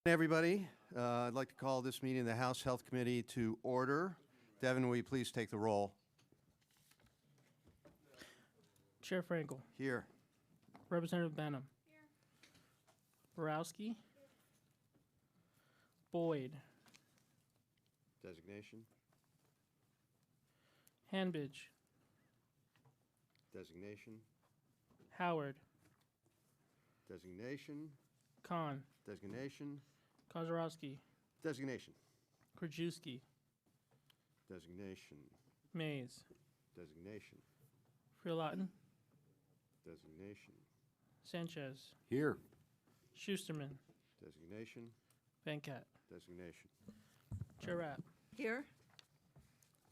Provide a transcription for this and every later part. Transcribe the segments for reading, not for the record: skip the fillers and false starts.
Everybody, I'd like to call this meeting of the House Health Committee to order. Devin, will you please take the roll? Chair Frankel. Here. Representative Benham. Here. Borowski. Boyd. Designation. Hanbidge. Designation. Howard. Designation. Khan. Designation. Kozarowski. Designation. Krajewski. Designation. Mays. Designation. Freelatin. Designation. Sanchez. Here. Schusterman. Designation. Venkat. Designation. Chair Rapp. Here.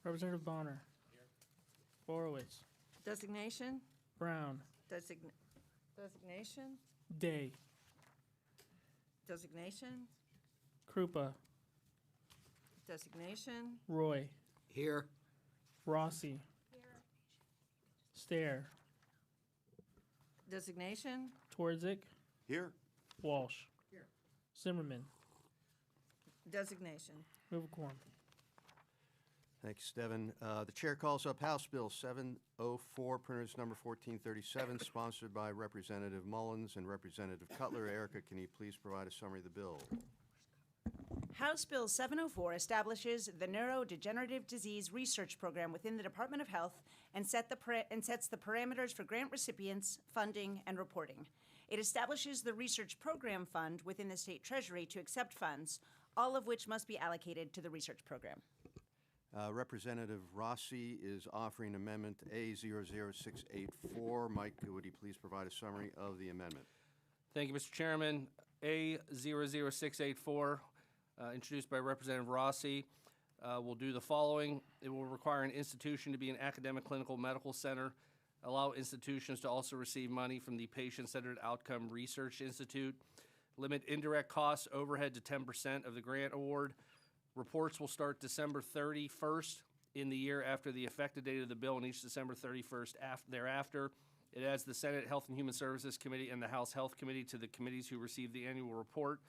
Representative Bonner. Here. Borowitz. Designation. Brown. Designation. Day. Designation. Krupa. Designation. Roy. Here. Rossi. Here. Stair. Designation. Twardzik. Here. Walsh. Here. Zimmerman. Designation. Move a quorum. Thanks, Devin. The chair calls up House Bill 704, printers number 1437, sponsored by Representative Mullins and Representative Cutler. Erica, can you please provide a summary of the bill? House Bill 704 establishes the Neurodegenerative Disease Research Program within the Department of Health and sets the parameters for grant recipients, funding, and reporting. It establishes the Research Program Fund within the State Treasury to accept funds, all of which must be allocated to the research program. Representative Rossi is offering Amendment A00684. Mike, would you please provide a summary of the amendment? Thank you, Mr. Chairman. A00684, introduced by Representative Rossi, will do the following. It will require an institution to be an academic clinical medical center, allow institutions to also receive money from the Patient-Centered Outcome Research Institute, limit indirect costs overhead to 10% of the grant award. Reports will start December 31st in the year after the effective date of the bill, and each December 31st thereafter. It adds the Senate Health and Human Services Committee and the House Health Committee to the committees who receive the annual report,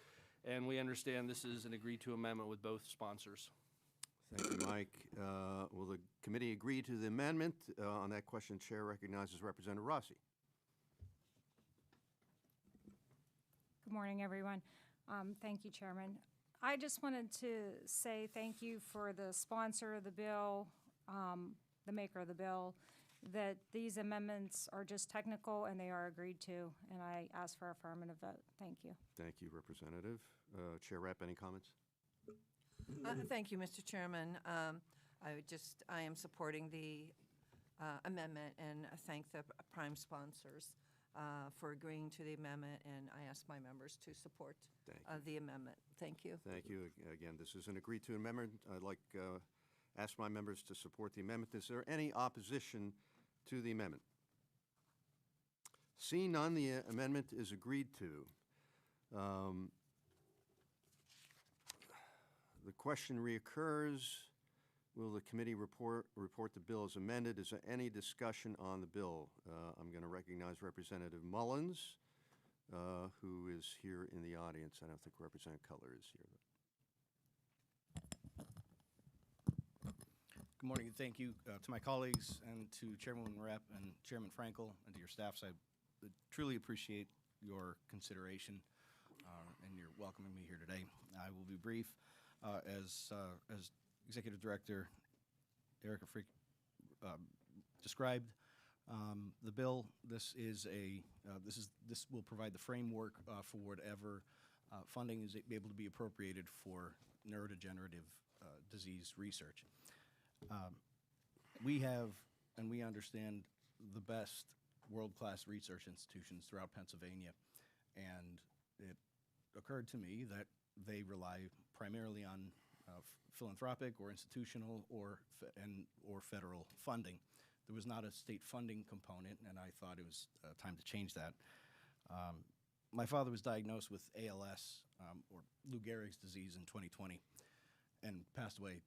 and we understand this is an agreed-to amendment with both sponsors. Thank you, Mike. Will the committee agree to the amendment? On that question, Chair recognizes Representative Rossi. Good morning, everyone. Thank you, Chairman. I just wanted to say thank you for the sponsor of the bill, the maker of the bill, that these amendments are just technical and they are agreed to, and I ask for affirmative vote. Thank you. Thank you, Representative. Chair Rapp, any comments? Thank you, Mr. Chairman. I am supporting the amendment and thank the prime sponsors for agreeing to the amendment, and I ask my members to support the amendment. Thank you. Thank you. Again, this is an agreed-to amendment. I'd like ask my members to support the amendment. Is there any opposition to the amendment? Seeing none, the amendment is agreed to. The question reoccurs. Will the committee report the bill as amended? Is there any discussion on the bill? I'm going to recognize Representative Mullins, who is here in the audience. I don't think Representative Cutler is here. Good morning, and thank you to my colleagues and to Chairwoman Rapp and Chairman Frankel and to your staffs. I truly appreciate your consideration and your welcoming me here today. I will be brief. As Executive Director Erica Frick described, the bill, this will provide the framework for whatever funding is able to be appropriated for neurodegenerative disease research. We have, and we understand, the best world-class research institutions throughout Pennsylvania, and it occurred to me that they rely primarily on philanthropic or institutional or federal funding. There was not a state funding component, and I thought it was time to change that. My father was diagnosed with ALS, or Lou Gehrig's disease, in 2020, and passed away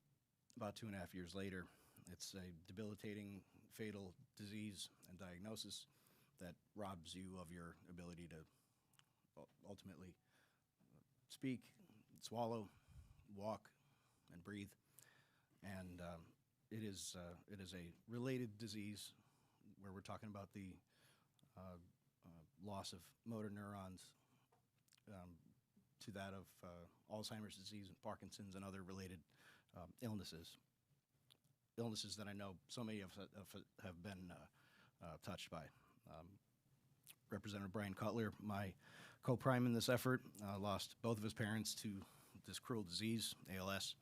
about 2.5 years later. It's a debilitating, fatal disease and diagnosis that robs you of your ability to ultimately speak, swallow, walk, and breathe. And it is a related disease where we're talking about the loss of motor neurons to that of Alzheimer's disease and Parkinson's and other related illnesses. Illnesses that I know so many of us have been touched by. Representative Brian Cutler, my co-prime in this effort, lost both of his parents to this cruel disease, ALS.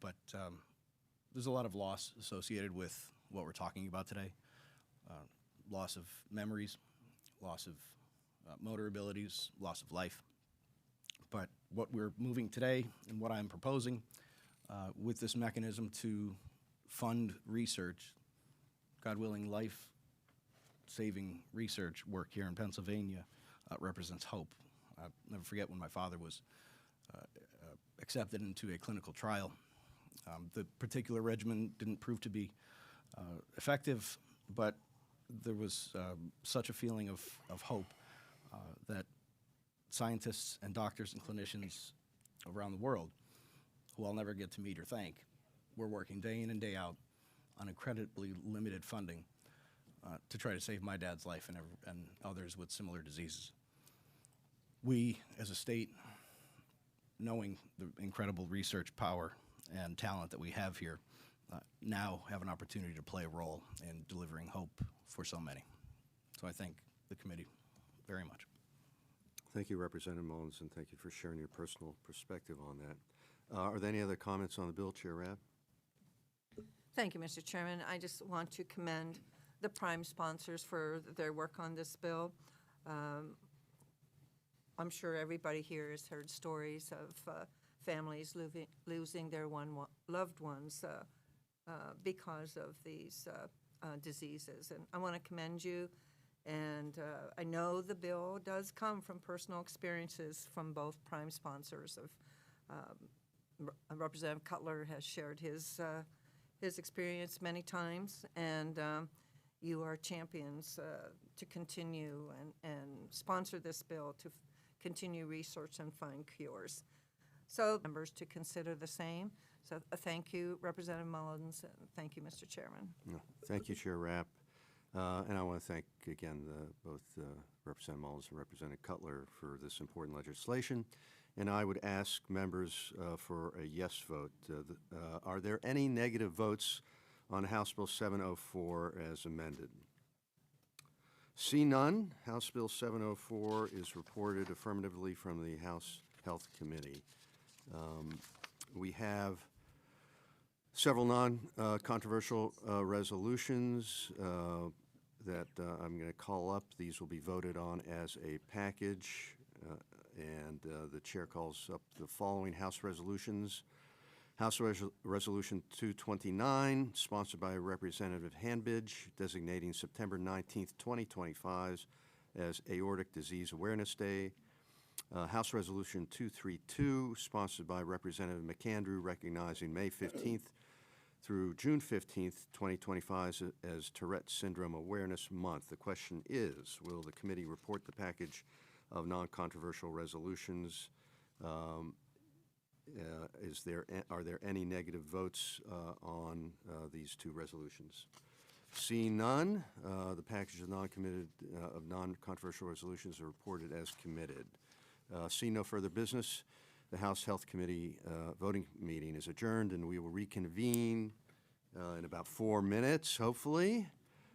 But there's a lot of loss associated with what we're talking about today. Loss of memories, loss of motor abilities, loss of life. But what we're moving today and what I'm proposing with this mechanism to fund research, God willing, life-saving research work here in Pennsylvania represents hope. I'll never forget when my father was accepted into a clinical trial. The particular regimen didn't prove to be effective, but there was such a feeling of hope that scientists and doctors and clinicians around the world, who I'll never get to meet or thank, were working day in and day out on incredibly limited funding to try to save my dad's life and others with similar diseases. We, as a state, knowing the incredible research power and talent that we have here, now have an opportunity to play a role in delivering hope for so many. So I thank the committee very much. Thank you, Representative Mullins, and thank you for sharing your personal perspective on that. Are there any other comments on the bill, Chair Rabb? Thank you, Mr. Chairman. I just want to commend the prime sponsors for their work on this bill. I'm sure everybody here has heard stories of families losing their loved ones because of these diseases. And I want to commend you. And I know the bill does come from personal experiences from both prime sponsors. Representative Cutler has shared his experience many times, and you are champions to continue and sponsor this bill to continue research and find cures. So members to consider the same. So thank you, Representative Mullins, and thank you, Mr. Chairman. No. Thank you, Chair Rapp. And I want to thank, again, both Representative Mullins and Representative Cutler for this important legislation. And I would ask members for a yes vote. Are there any negative votes on House Bill 704 as amended? See none. House Bill 704 is reported affirmatively from the House Health Committee. We have several non-controversial resolutions that I'm going to call up. These will be voted on as a package, and the chair calls up the following House resolutions. House Resolution 229, sponsored by Representative Hanbidge, designating September 19th, 2025 as Aortic Disease Awareness Day. House Resolution 232, sponsored by Representative McAndrew, recognizing May 15th through June 15th, 2025 as Tourette Syndrome Awareness Month. The question is, will the committee report the package of non-controversial resolutions? Are there any negative votes on these two resolutions? Seeing none, the package of non-controversial resolutions are reported as committed. Seeing no further business, the House Health Committee voting meeting is adjourned, and we will reconvene in about 4 minutes, hopefully,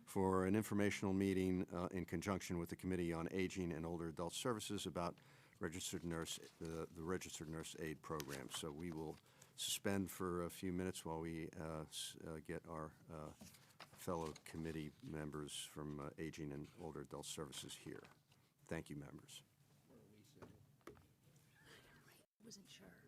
for an informational meeting in conjunction with the Committee on Aging and Older Adult Services about registered nurse, the Registered Nurse Aid Program. So we will suspend for a few minutes while we get our fellow committee members from Aging and Older Adult Services here. Thank you, members. Wasn't sure.